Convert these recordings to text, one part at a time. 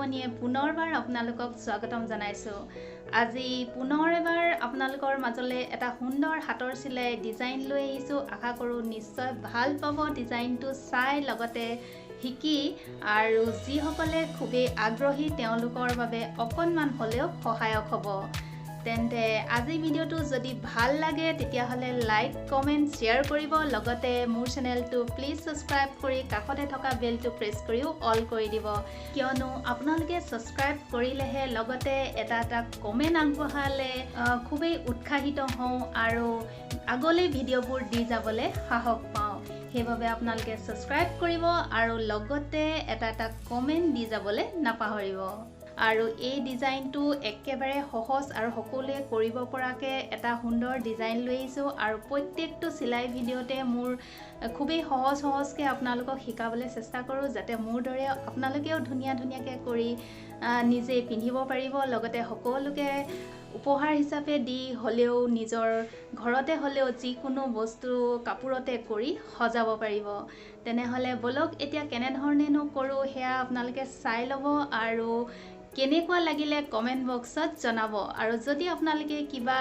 মণিয়ে পুনৰবাৰ আপোনালোকক স্বাগতম জনাইছো। আজি পুনৰ এবাৰ আপোনালোকৰ মাজলৈ এটা সুন্দৰ হাতৰ চিলাই ডিজাইন লৈ আহিছো। আশা কৰোঁ নিশ্চয় ভাল পাব ডিজাইনটো চাই লগতে শিকি আৰু যিসকলে খুবেই আগ্ৰহী তেওঁলোকৰ বাবে অকণমান হ'লেও সহায়ক হ'ব। তেন্তে আজি ভিডিঅ'টো যদি ভাল লাগে তেতিয়াহ'লে লাইক কমেণ্ট শ্বেয়াৰ কৰিব, লগতে মোৰ চেনেলটো প্লিজ ছাবস্ক্ৰাইব কৰি কাষতে থকা বেলটো প্ৰেছ কৰিও অল কৰি দিব, কিয়নো আপোনালোকে ছাবস্ক্ৰাইব কৰিলেহে লগতে এটা কমেণ্ট আগবঢ়ালে খুবেই উৎসাহিত হওঁ আৰু আগলৈ ভিডিঅ'বোৰ দি যাবলৈ সাহস পাওঁ। সেইবাবে আপোনালোকে ছাবস্ক্ৰাইব কৰিব আৰু লগতে এটা কমেণ্ট দি যাবলৈ নাপাহৰিব। আৰু এই ডিজাইনটো একেবাৰে সহজ আৰু সকলোৱে কৰিব পৰাকৈ এটা সুন্দৰ ডিজাইন লৈ আহিছোঁ আৰু প্ৰত্যেকটো চিলাই ভিডিঅ'তে মোৰ খুবেই সহজকৈ আপোনালোকক শিকাবলৈ চেষ্টা কৰোঁ, যাতে মোৰ দৰে আপোনালোকেও ধুনীয়াকৈ কৰি নিজে পিন্ধিব পাৰিব, লগতে সকলোকে উপহাৰ হিচাপে দি হ'লেও নিজৰ ঘৰতে হ'লেও যিকোনো বস্তু কাপোৰতে কৰি সজাব পাৰিব। তেনেহ'লে বলক এতিয়া কেনেধৰণেনো কৰোঁ সেয়া আপোনালোকে চাই ল'ব আৰু কেনেকুৱা লাগিলে কমেণ্ট বক্সত জনাব। আৰু যদি আপোনালোকে কিবা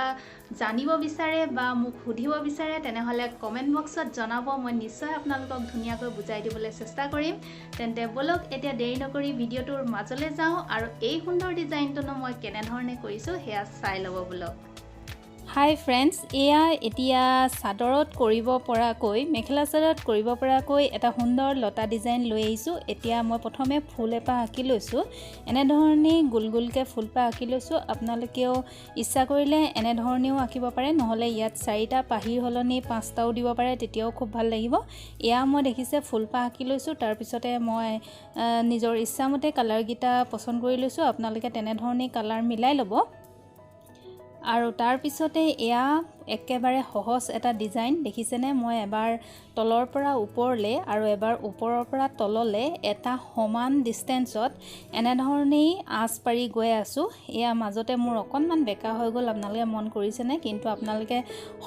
জানিব বিচাৰে বা মোক সুধিব বিচাৰে তেনেহ'লে কমেণ্ট বক্সত জনাব, মই নিশ্চয় আপোনালোকক ধুনীয়াকৈ বুজাই দিবলৈ চেষ্টা কৰিম। তেন্তে বলক এতিয়া দেৰি নকৰি ভিডিঅ'টোৰ মাজলৈ যাওঁ আৰু এই সুন্দৰ ডিজাইনটোনো মই কেনেধৰণে কৰিছোঁ সেয়া চাই ল'ব বলক। হাই ফ্ৰেণ্ডছ, এয়া এতিয়া চাদৰত কৰিব পৰাকৈ, মেখেলা চাদৰত কৰিব পৰাকৈ এটা সুন্দৰ লতা ডিজাইন লৈ আহিছোঁ। এতিয়া মই প্ৰথমে ফুল এপাহ আঁকি লৈছোঁ। এনেধৰণেই গোলকৈ ফুলপাহ আঁকি লৈছোঁ। আপোনালোকেও ইচ্ছা কৰিলে এনেধৰণেও আঁকিব পাৰে, নহ'লে ইয়াত 4টা পাহিৰ সলনি 5টাও দিব পাৰে, তেতিয়াও খুব ভাল লাগিব। এয়া মই দেখিছে ফুলপাহ আঁকি লৈছোঁ, তাৰপিছতে মই নিজৰ ইচ্ছামতে কালাৰকেইটা পচন্দ কৰি লৈছোঁ। আপোনালোকে তেনেধৰণেই কালাৰ মিলাই ল'ব। আৰু তাৰপিছতে এয়া একেবাৰে সহজ এটা ডিজাইন দেখিছেনে, মই এবাৰ তলৰ পৰা ওপৰলৈ আৰু এবাৰ ওপৰৰ পৰা তললৈ এটা সমান ডিষ্টেঞ্চত এনেধৰণেই আঁচ পাৰি গৈ আছোঁ। এয়া মাজতে মোৰ অকণমান বেকা হৈ গ'ল, আপোনালোকে মন কৰিছেনে? কিন্তু আপোনালোকে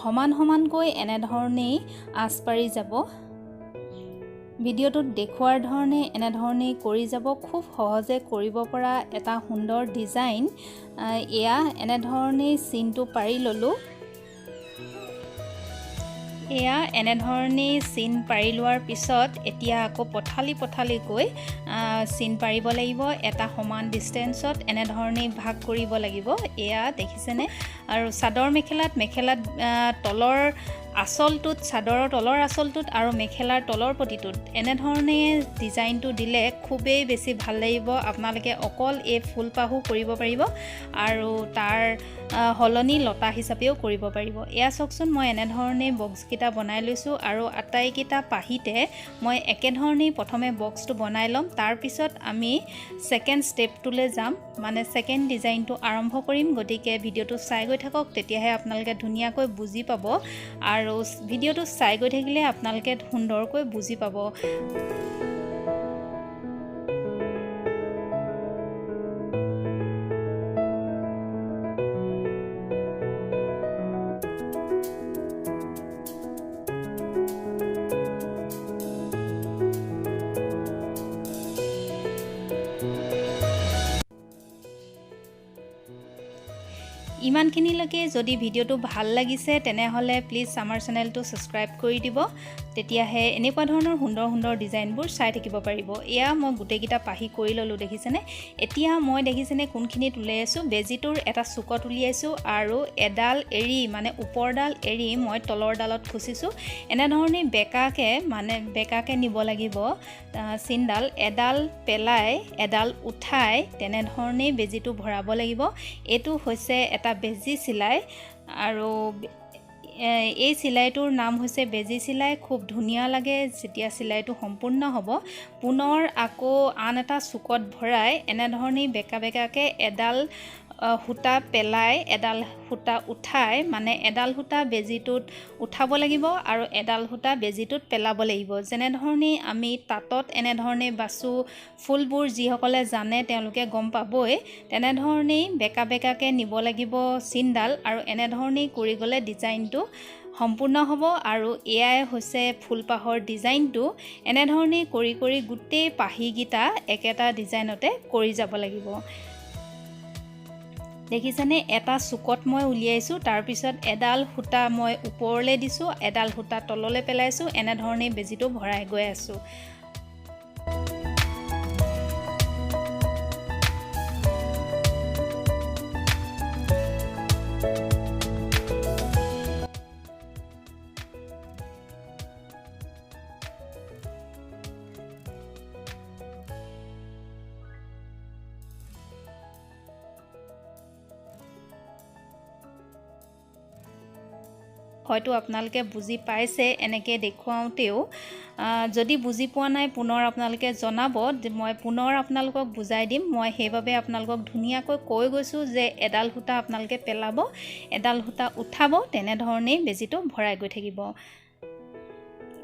সমানকৈ এনেধৰণেই আঁচ পাৰি যাব। ভিডিঅ'টোত দেখুৱাৰ ধৰণে এনেধৰণেই কৰি যাব। খুব সহজে কৰিব পৰা এটা সুন্দৰ ডিজাইন। এয়া এনেধৰণেই চিনটো পাৰি ল'লোঁ। এয়া এনেধৰণেই চিন পাৰি লোৱাৰ পিছত এতিয়া আকৌ পথালিকৈ চিন পাৰিব লাগিব। এটা সমান ডিষ্টেঞ্চত এনেধৰণেই ভাগ কৰিব লাগিব। এয়া দেখিছেনে? আৰু চাদৰ মেখেলাত তলৰ আঁচলটোত, চাদৰৰ তলৰ আঁচলটোত আৰু মেখেলাৰ তলৰ পটিটোত এনেধৰণে ডিজাইনটো দিলে খুবেই বেছি ভাল লাগিব। আপোনালোকে অকল এই ফুলপাহো কৰিব পাৰিব আৰু তাৰ সলনি লতা হিচাপেও কৰিব পাৰিব। এয়া চাওকচোন, মই এনেধৰণে বক্সকেইটা বনাই লৈছোঁ আৰু আটাইকেইটা পাহিতে মই একেধৰণেই প্ৰথমে বক্সটো বনাই ল'ম। তাৰপিছত আমি ছেকেণ্ড ষ্টেপটোলৈ যাম, মানে ছেকেণ্ড ডিজাইনটো আৰম্ভ কৰিম। গতিকে ভিডিঅ'টো চাই গৈ থাকক, তেতিয়াহে আপোনালোকে ধুনীয়াকৈ বুজি পাব আৰু ভিডিঅ'টো চাই গৈ থাকিলে আপোনালোকে সুন্দৰকৈ বুজি পাব। ইমানখিনিলৈকে যদি ভিডিঅ'টো ভাল লাগিছে তেনেহ'লে প্লিজ আমাৰ চেনেলটো ছাবস্ক্ৰাইব কৰি দিব, তেতিয়াহে এনেকুৱা ধৰণৰ সুন্দৰ ডিজাইনবোৰ চাই থাকিব পাৰিব। এয়া মই গোটেইকেইটা পাহি কৰি ল'লোঁ, দেখিছেনে? এতিয়া মই দেখিছেনে কোনখিনিত উলিয়াইছোঁ? বেজিটোৰ এটা চুকত উলিয়াইছোঁ আৰু এডাল এৰি, মানে ওপৰডাল এৰি মই তলৰ ডালত খুচিছোঁ। এনেধৰণেই বেকাকৈ নিব লাগিব চিনডাল, এডাল পেলাই এডাল উঠাই তেনেধৰণেই বেজিটো ভৰাব লাগিব। এইটো হৈছে এটা বেজি চিলাই আৰু এই চিলাইটোৰ নাম হৈছে বেজি চিলাই। খুব ধুনীয়া লাগে যেতিয়া চিলাইটো সম্পূৰ্ণ হ'ব। পুনৰ আকৌ আন এটা চুকত ভৰাই এনেধৰণেই বেকাকৈ এডাল সূতা পেলাই এডাল সূতা উঠাই, মানে এডাল সূতা বেজিটোত উঠাব লাগিব আৰু এডাল সূতা বেজিটোত পেলাব লাগিব। যেনেধৰণেই আমি তাঁতত এনেধৰণে বাচোঁ, ফুলবোৰ যিসকলে জানে তেওঁলোকে গম পাবই, তেনেধৰণেই বেকাকৈ নিব লাগিব চিনডাল আৰু এনেধৰণেই কৰি গ'লে ডিজাইনটো সম্পূৰ্ণ হ'ব। আৰু এয়াই হৈছে ফুলপাহৰ ডিজাইনটো। এনেধৰণে কৰি কৰি গোটেই পাহিকেইটা একেটা ডিজাইনতে কৰি যাব লাগিব। দেখিছেনে, এটা চুকত মই উলিয়াইছোঁ, তাৰপিছত এডাল সূতা মই ওপৰলৈ দিছোঁ, এডাল সূতা তললৈ পেলাইছোঁ। এনেধৰণে বেজিটো ভৰাই গৈ আছোঁ। হয়তো আপোনালোকে বুজি পাইছে এনেকৈ দেখুৱাওঁতেও। যদি বুজি পোৱা নাই পুনৰ আপোনালোকে জনাব, মই পুনৰ আপোনালোকক বুজাই দিম। মই সেইবাবে আপোনালোকক ধুনীয়াকৈ কৈ গৈছোঁ যে এডাল সূতা আপোনালোকে পেলাব, এডাল সূতা উঠাব, তেনেধৰণেই বেজিটো ভৰাই গৈ থাকিব।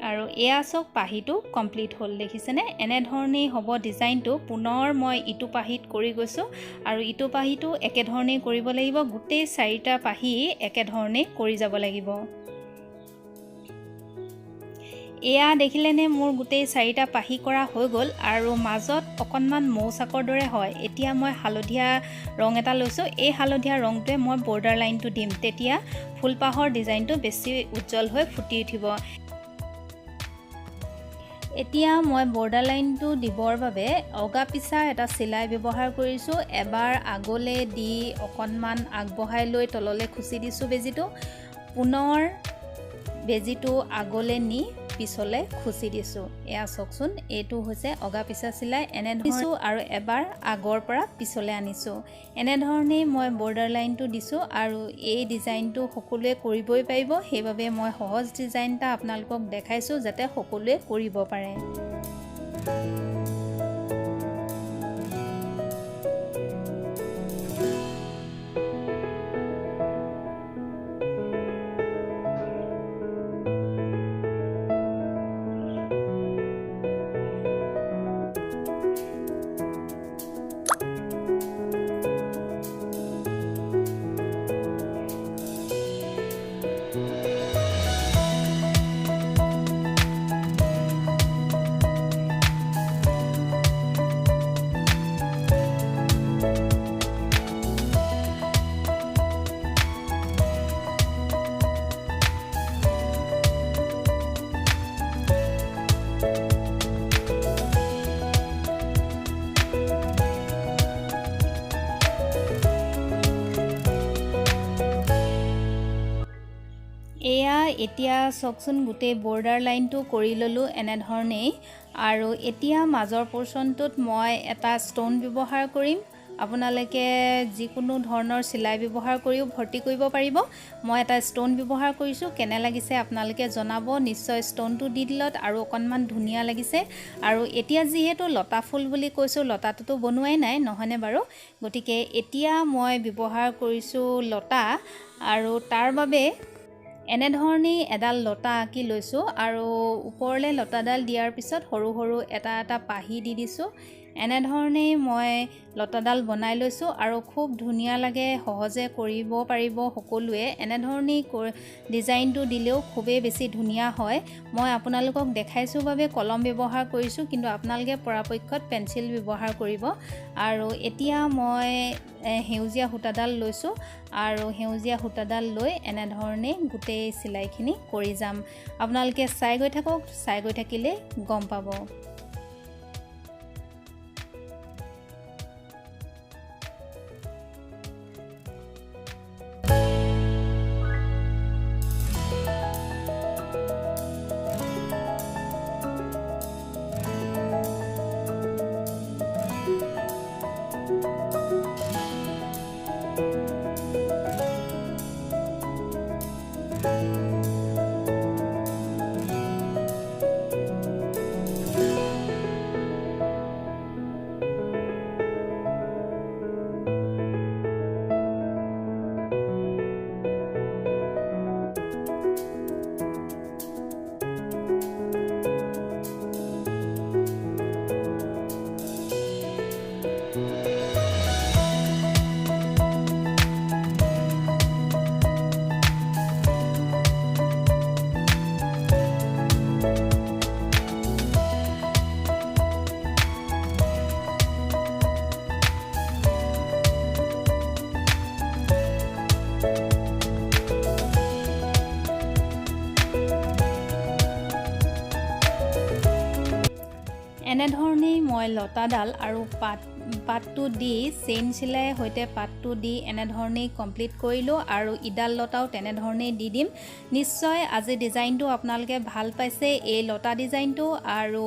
আৰু এয়া চাওক, পাহিটো কমপ্লিট হ'ল। দেখিছেনে, এনেধৰণেই হ'ব ডিজাইনটো। পুনৰ মই ইটো পাহিত কৰি গৈছোঁ আৰু ইটো পাহিটো একেধৰণেই কৰিব লাগিব। গোটেই 4টা পাহি একেধৰণেই কৰি যাব লাগিব। এয়া দেখিলেনে, মোৰ গোটেই 4টা পাহি কৰা হৈ গ'ল আৰু মাজত অকণমান মৌচাকৰ দৰে হয়। এতিয়া মই হালধীয়া ৰং এটা লৈছোঁ। এই হালধীয়া ৰংটোৱে মই বৰ্ডাৰ লাইনটো দিম, তেতিয়া ফুলপাহৰ ডিজাইনটো বেছি উজ্জ্বল হৈ ফুটি উঠিব। এতিয়া মই বৰ্ডাৰ লাইনটো দিবৰ বাবে অগা পিছা এটা চিলাই ব্যৱহাৰ কৰিছোঁ। এবাৰ আগলৈ দি অকণমান আগবঢ়াই লৈ তললৈ খুচি দিছোঁ বেজিটো। পুনৰ বেজিটো আগলৈ নি পিছলৈ খুচি দিছোঁ। এয়া চাওকচোন, এইটো হৈছে অগা পিছা চিলাই। এনেধৰণে আৰু এবাৰ আগৰ পৰা পিছলৈ আনিছোঁ। এনেধৰণেই মই বৰ্ডাৰ লাইনটো দিছোঁ আৰু এই ডিজাইনটো সকলোৱে কৰিবই পাৰিব। সেইবাবে মই সহজ ডিজাইন এটা আপোনালোকক দেখাইছোঁ যাতে সকলোৱে কৰিব পাৰে। এয়া এতিয়া চাওকচোন, গোটেই বৰ্ডাৰ লাইনটো কৰি ল'লোঁ এনেধৰণেই। আৰু এতিয়া মাজৰ পৰ্চনটোত মই এটা ষ্ট'ন ব্যৱহাৰ কৰিম। আপোনালোকে যিকোনো ধৰণৰ চিলাই ব্যৱহাৰ কৰিও ভৰ্তি কৰিব পাৰিব। মই এটা ষ্ট'ন ব্যৱহাৰ কৰিছোঁ। কেনে লাগিছে আপোনালোকে জনাব। নিশ্চয় ষ্ট'নটো দি দিলত আৰু অকণমান ধুনীয়া লাগিছে। আৰু এতিয়া যিহেতু লতা ফুল বুলি কৈছোঁ, লতাটোতো বনোৱাই নাই নহয়নে বাৰু? গতিকে এতিয়া মই ব্যৱহাৰ কৰিছোঁ লতা, আৰু তাৰ বাবে এনেধৰণেই এডাল লতা আঁকি লৈছোঁ আৰু ওপৰলৈ লতাডাল দিয়াৰ পিছত সৰু সৰু এটা এটা পাহি দি দিছোঁ। এনেধৰণেই মই লতাডাল বনাই লৈছোঁ আৰু খুব ধুনীয়া লাগে, সহজে কৰিব পাৰিব সকলোৱে। এনেধৰণেই ডিজাইনটো দিলেও খুবেই বেছি ধুনীয়া হয়। মই আপোনালোকক দেখাইছোঁ বাবে কলম ব্যৱহাৰ কৰিছোঁ, কিন্তু আপোনালোকে পৰাপক্ষত পেঞ্চিল ব্যৱহাৰ কৰিব। আৰু এতিয়া মই সেউজীয়া সূতাডাল লৈছোঁ আৰু সেউজীয়া সূতাডাল লৈ এনেধৰণে গোটেই চিলাইখিনি কৰি যাম। আপোনালোকে চাই গৈ থাকক, চাই গৈ থাকিলে গম পাব। মই লতাডাল আৰু পাতটো দি চেইন চিলাই সৈতে পাতটো দি এনেধৰণেই কমপ্লিট কৰিলোঁ আৰু ইডাল লতাও তেনেধৰণেই দি দিম। নিশ্চয় আজি ডিজাইনটো আপোনালোকে ভাল পাইছে এই লতা ডিজাইনটো। আৰু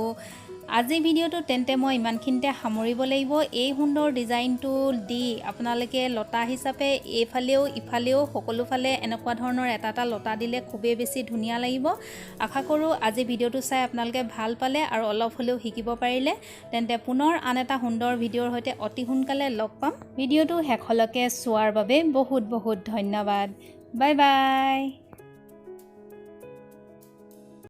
আজি ভিডিঅ'টো তেন্তে মই ইমানখিনিতে সামৰিব লাগিব। এই সুন্দৰ ডিজাইনটো দি আপোনালোকে লতা হিচাপে এইফালেও ইফালেও সকলোফালে এনেকুৱা ধৰণৰ এটা লতা দিলে খুবেই বেছি ধুনীয়া লাগিব। আশা কৰোঁ আজি ভিডিঅ'টো চাই আপোনালোকে ভাল পালে আৰু অলপ হ'লেও শিকিব পাৰিলে। তেন্তে পুনৰ আন এটা সুন্দৰ ভিডিঅ'ৰ সৈতে অতি সোনকালে লগ পাম। ভিডিঅ'টো শেষলৈকে চোৱাৰ বাবে বহুত বহুত ধন্যবাদ। Bye bye.